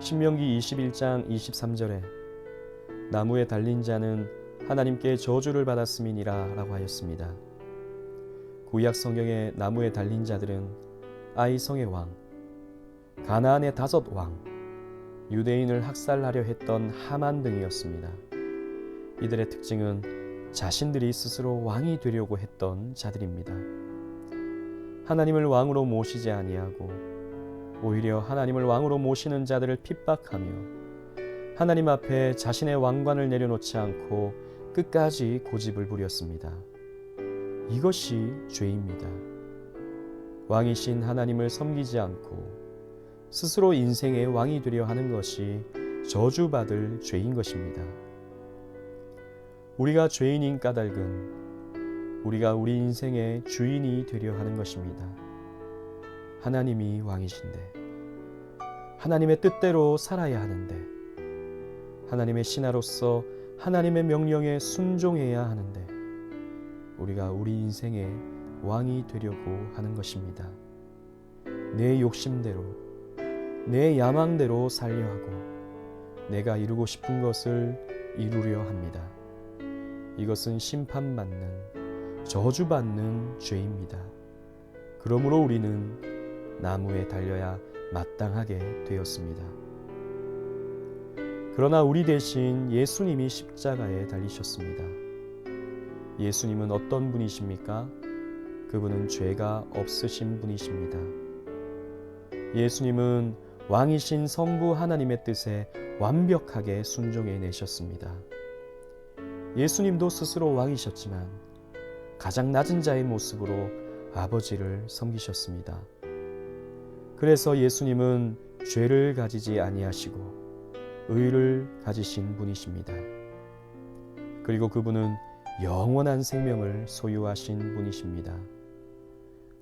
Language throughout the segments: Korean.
신명기 21장 23절에 나무에 달린 자는 하나님께 저주를 받았음이니라 라고 하였습니다. 구약 성경의 나무에 달린 자들은 아이성의 왕, 가나안의 5왕, 유대인을 학살하려 했던 하만 등이었습니다. 이들의 특징은 자신들이 스스로 왕이 되려고 했던 자들입니다. 하나님을 왕으로 모시지 아니하고 오히려 하나님을 왕으로 모시는 자들을 핍박하며 하나님 앞에 자신의 왕관을 내려놓지 않고 끝까지 고집을 부렸습니다. 이것이 죄입니다. 왕이신 하나님을 섬기지 않고 스스로 인생의 왕이 되려 하는 것이 저주받을 죄인 것입니다. 우리가 죄인인 까닭은 우리가 우리 인생의 주인이 되려 하는 것입니다. 하나님이 왕이신데, 하나님의 뜻대로 살아야 하는데, 하나님의 신하로서 하나님의 명령에 순종해야 하는데, 우리가 우리 인생의 왕이 되려고 하는 것입니다. 내 욕심대로, 내 야망대로 살려 하고 내가 이루고 싶은 것을 이루려 합니다. 이것은 심판받는, 저주받는 죄입니다. 그러므로 우리는 나무에 달려야 마땅하게 되었습니다. 그러나 우리 대신 예수님이 십자가에 달리셨습니다. 예수님은 어떤 분이십니까? 그분은 죄가 없으신 분이십니다. 예수님은 왕이신 성부 하나님의 뜻에 완벽하게 순종해 내셨습니다. 예수님도 스스로 왕이셨지만 가장 낮은 자의 모습으로 아버지를 섬기셨습니다. 그래서 예수님은 죄를 가지지 아니하시고 의를 가지신 분이십니다. 그리고 그분은 영원한 생명을 소유하신 분이십니다.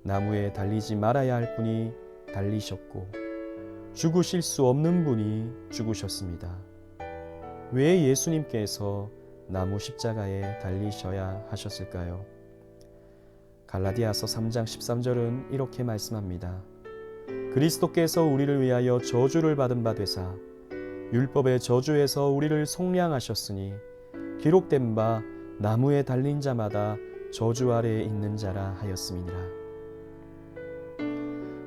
나무에 달리지 말아야 할 분이 달리셨고 죽으실 수 없는 분이 죽으셨습니다. 왜 예수님께서 나무 십자가에 달리셔야 하셨을까요? 갈라디아서 3장 13절은 이렇게 말씀합니다. 그리스도께서 우리를 위하여 저주를 받은 바 되사 율법의 저주에서 우리를 속량하셨으니 기록된 바 나무에 달린 자마다 저주 아래에 있는 자라 하였음이니라.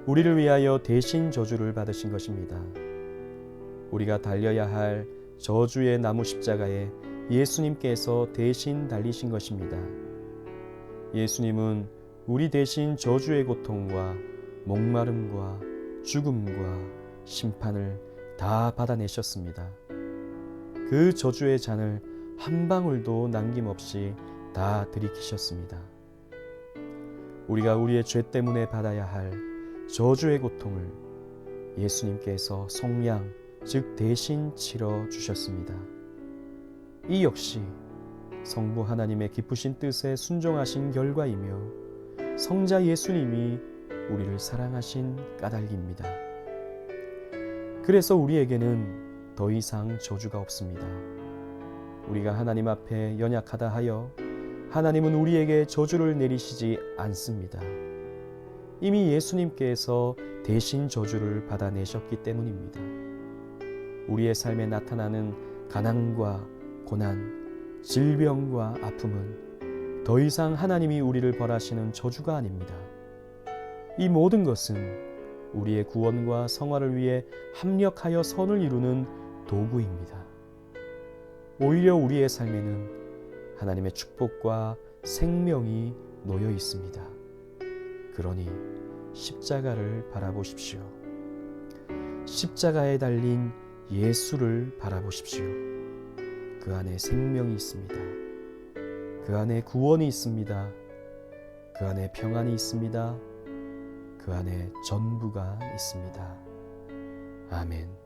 우리를 위하여 대신 저주를 받으신 것입니다. 우리가 달려야 할 저주의 나무 십자가에 예수님께서 대신 달리신 것입니다. 예수님은 우리 대신 저주의 고통과 목마름과 죽음과 심판을 다 받아내셨습니다. 그 저주의 잔을 한 방울도 남김없이 다 들이키셨습니다. 우리가 우리의 죄 때문에 받아야 할 저주의 고통을 예수님께서 속량, 즉 대신 치러 주셨습니다. 이 역시 성부 하나님의 기쁘신 뜻에 순종하신 결과이며 성자 예수님이 우리를 사랑하신 까닭입니다. 그래서 우리에게는 더 이상 저주가 없습니다. 우리가 하나님 앞에 연약하다 하여 하나님은 우리에게 저주를 내리시지 않습니다. 이미 예수님께서 대신 저주를 받아내셨기 때문입니다. 우리의 삶에 나타나는 가난과 고난, 질병과 아픔은 더 이상 하나님이 우리를 벌하시는 저주가 아닙니다. 이 모든 것은 우리의 구원과 성화를 위해 합력하여 선을 이루는 도구입니다. 오히려 우리의 삶에는 하나님의 축복과 생명이 놓여 있습니다. 그러니 십자가를 바라보십시오. 십자가에 달린 예수를 바라보십시오. 그 안에 생명이 있습니다. 그 안에 구원이 있습니다. 그 안에 평안이 있습니다. 그 안에 전부가 있습니다. 아멘.